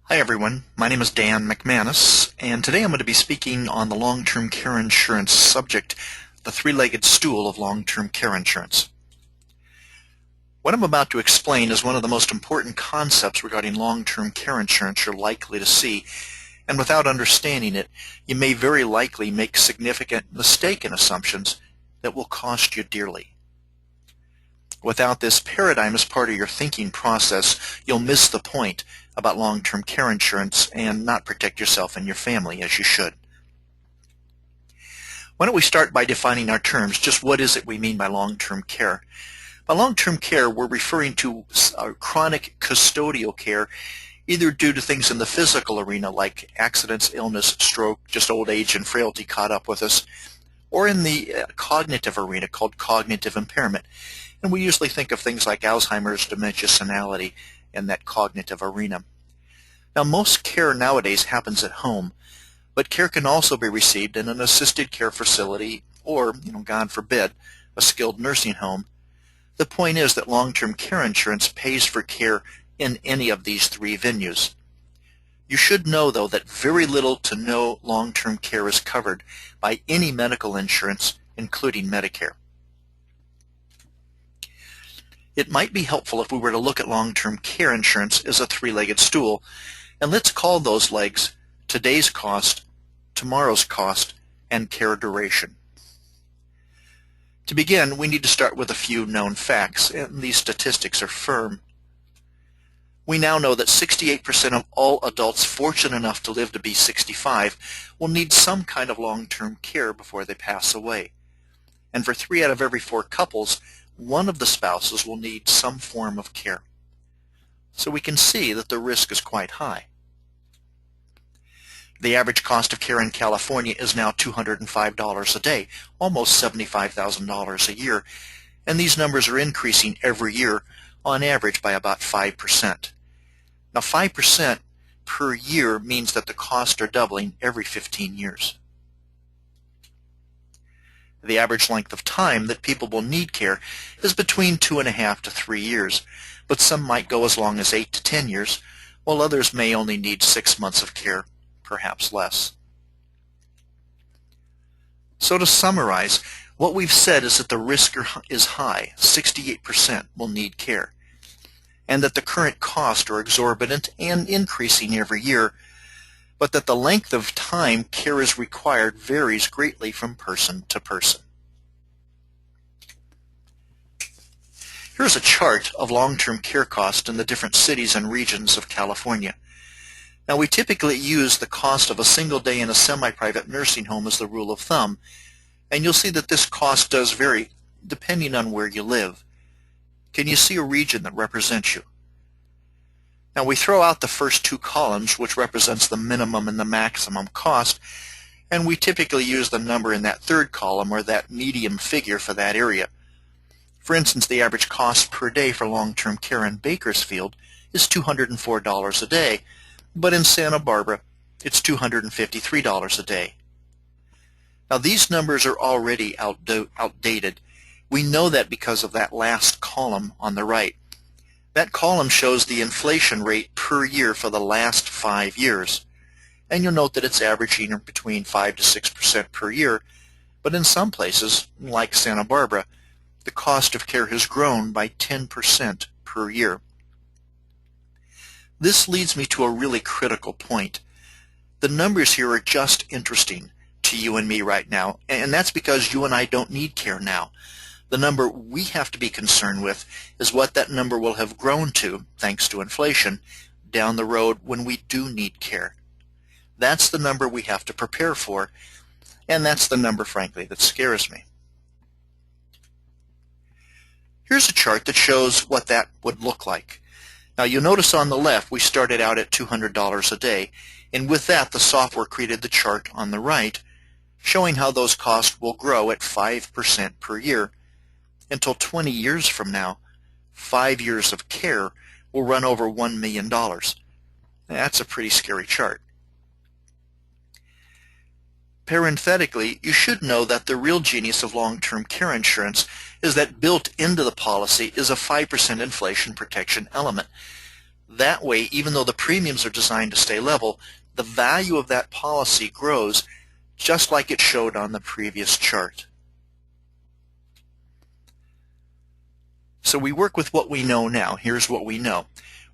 Hi everyone, my name is Dan McManus, and today I'm going to be speaking on the long-term care insurance subject, the three-legged stool of long-term care insurance. What I'm about to explain is one of the most important concepts regarding long-term care insurance you're likely to see, and without understanding it, you may very likely make significant mistaken assumptions that will cost you dearly. Without this paradigm as part of your thinking process, you'll miss the point about long-term care insurance and not protect yourself and your family as you should. Why don't we start by defining our terms? Just what is it we mean by long-term care? By long-term care, we're referring to chronic custodial care, either due to things in the physical arena like accidents, illness, stroke, just old age and frailty caught up with us, or in the cognitive arena called cognitive impairment. And we usually think of things like Alzheimer's, dementia, senility in that cognitive arena. Now, most care nowadays happens at home, but care can also be received in an assisted care facility or, God forbid, a skilled nursing home. The point is that long-term care insurance pays for care in any of these three venues. You should know, though, that very little to no long-term care is covered by any medical insurance, including Medicare. It might be helpful if we were to look at long-term care insurance as a three-legged stool, and let's call those legs today's cost, tomorrow's cost, and care duration. To begin, we need to start with a few known facts, and these statistics are firm. We now know that 68% of all adults fortunate enough to live to be 65 will need some kind of long-term care before they pass away. And for 3 out of every 4 couples, one of the spouses will need some form of care. So we can see that the risk is quite high. The average cost of care in California is now $205 a day, almost $75,000 a year, and these numbers are increasing every year, on average by about 5%. Now 5% per year means that the costs are doubling every 15 years. The average length of time that people will need care is between 2.5 to 3 years, but some might go as long as 8 to 10 years, while others may only need 6 months of care, perhaps less. So to summarize, what we've said is that the risk is high, 68% will need care, and that the current costs are exorbitant and increasing every year, but that the length of time care is required varies greatly from person to person. Here's a chart of long-term care costs in the different cities and regions of California. Now, we typically use the cost of a single day in a semi-private nursing home as the rule of thumb, and you'll see that this cost does vary depending on where you live. Can you see a region that represents you? Now we throw out the first 2 columns, which represents the minimum and the maximum cost, and we typically use the number in that 3rd column or that medium figure for that area. For instance, the average cost per day for long-term care in Bakersfield is $204 a day, but in Santa Barbara it's $253 a day. Now these numbers are already outdated. We know that because of that last column on the right. That column shows the inflation rate per year for the last 5 years. And you'll note that it's averaging between 5 to 6% per year, but in some places, like Santa Barbara, the cost of care has grown by 10% per year. This leads me to a really critical point. The numbers here are just interesting to you and me right now, and that's because you and I don't need care now. The number we have to be concerned with is what that number will have grown to, thanks to inflation, down the road when we do need care. That's the number we have to prepare for, and that's the number, frankly, that scares me. Here's a chart that shows what that would look like. Now you'll notice on the left we started out at $200 a day, and with that the software created the chart on the right, showing how those costs will grow at 5% per year. Until 20 years from now, 5 years of care will run over $1 million. That's a pretty scary chart. Parenthetically, you should know that the real genius of long-term care insurance is that built into the policy is a 5% inflation protection element. That way, even though the premiums are designed to stay level, the value of that policy grows just like it showed on the previous chart. So we work with what we know now. Here's what we know.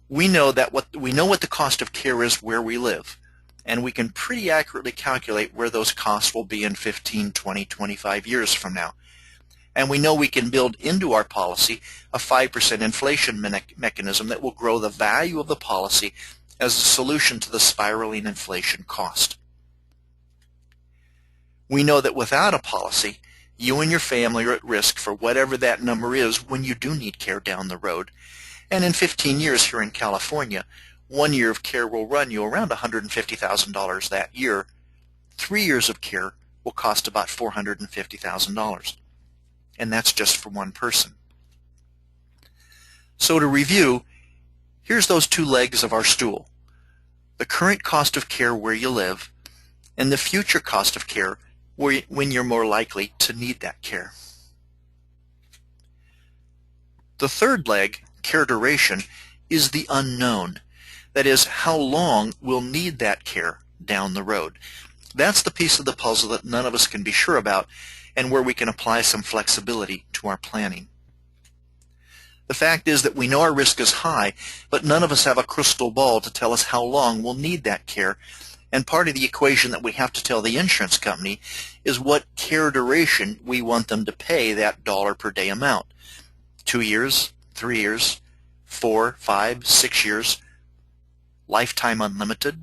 We know what the cost of care is where we live, and we can pretty accurately calculate where those costs will be in 15, 20, 25 years from now. And we know we can build into our policy a 5% inflation mechanism that will grow the value of the policy as a solution to the spiraling inflation cost. We know that without a policy, you and your family are at risk for whatever that number is when you do need care down the road. And in 15 years here in California, 1 year of care will run you around $150,000 that year. 3 years of care will cost about $450,000. And that's just for one person. So to review, here's those two legs of our stool. The current cost of care where you live, and the future cost of care when you're more likely to need that care. The third leg, care duration, is the unknown. That is, how long we'll need that care down the road. That's the piece of the puzzle that none of us can be sure about, and where we can apply some flexibility to our planning. The fact is that we know our risk is high, but none of us have a crystal ball to tell us how long we'll need that care, and part of the equation that we have to tell the insurance company is what care duration we want them to pay that dollar per day amount. 2 years, 3 years, 4, 5, 6 years, lifetime unlimited.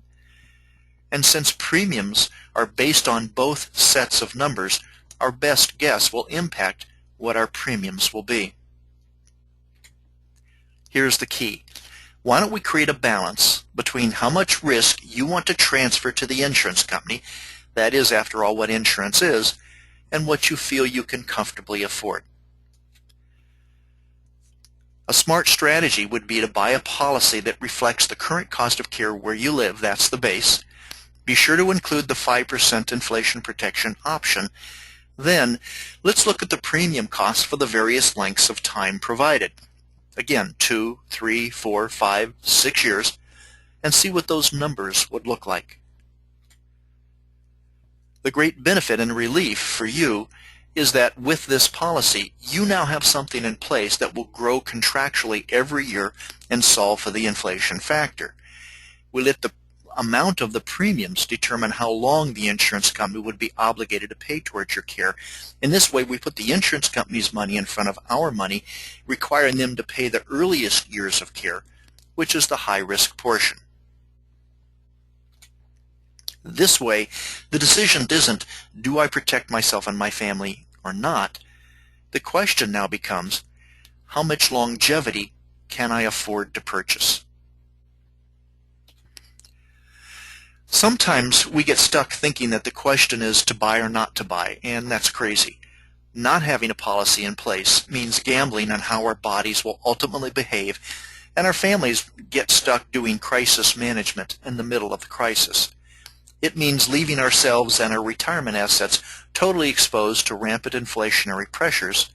And since premiums are based on both sets of numbers, our best guess will impact what our premiums will be. Here's the key. Why don't we create a balance between how much risk you want to transfer to the insurance company, that is, after all, what insurance is, and what you feel you can comfortably afford. A smart strategy would be to buy a policy that reflects the current cost of care where you live. That's the base. Be sure to include the 5% inflation protection option. Then, let's look at the premium costs for the various lengths of time provided. Again, 2, 3, 4, 5, 6 years, and see what those numbers would look like. The great benefit and relief for you is that with this policy, you now have something in place that will grow contractually every year and solve for the inflation factor. We let the amount of the premiums determine how long the insurance company would be obligated to pay towards your care. In this way, we put the insurance company's money in front of our money, requiring them to pay the earliest years of care, which is the high-risk portion. This way, the decision isn't, do I protect myself and my family or not? The question now becomes, how much longevity can I afford to purchase? Sometimes we get stuck thinking that the question is to buy or not to buy, and that's crazy. Not having a policy in place means gambling on how our bodies will ultimately behave, and our families get stuck doing crisis management in the middle of the crisis. It means leaving ourselves and our retirement assets totally exposed to rampant inflationary pressures,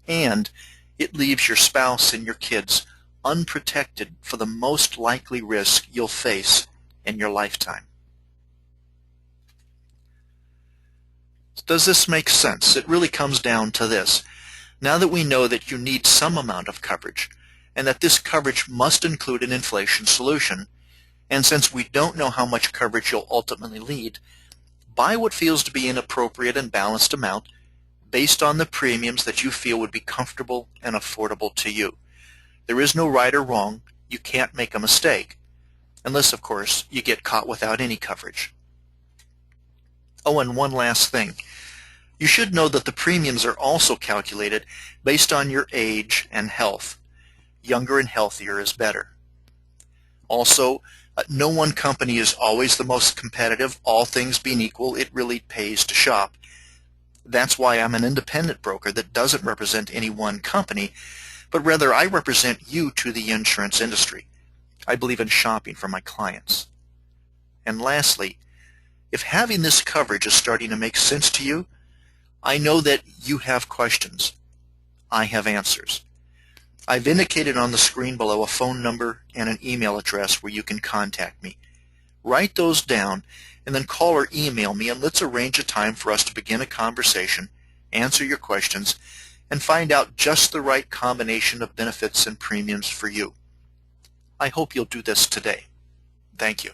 and it leaves your spouse and your kids unprotected for the most likely risk you'll face in your lifetime. Does this make sense? It really comes down to this. Now that we know that you need some amount of coverage, and that this coverage must include an inflation solution, and since we don't know how much coverage you'll ultimately need, buy what feels to be an appropriate and balanced amount based on the premiums that you feel would be comfortable and affordable to you. There is no right or wrong. You can't make a mistake. Unless, of course, you get caught without any coverage. Oh, and one last thing. You should know that the premiums are also calculated based on your age and health. Younger and healthier is better. Also, no one company is always the most competitive. All things being equal, it really pays to shop. That's why I'm an independent broker that doesn't represent any one company, but rather I represent you to the insurance industry. I believe in shopping for my clients. And lastly, if having this coverage is starting to make sense to you, I know that you have questions. I have answers. I've indicated on the screen below a phone number and an email address where you can contact me. Write those down and then call or email me, and let's arrange a time for us to begin a conversation, answer your questions, and find out just the right combination of benefits and premiums for you. I hope you'll do this today. Thank you.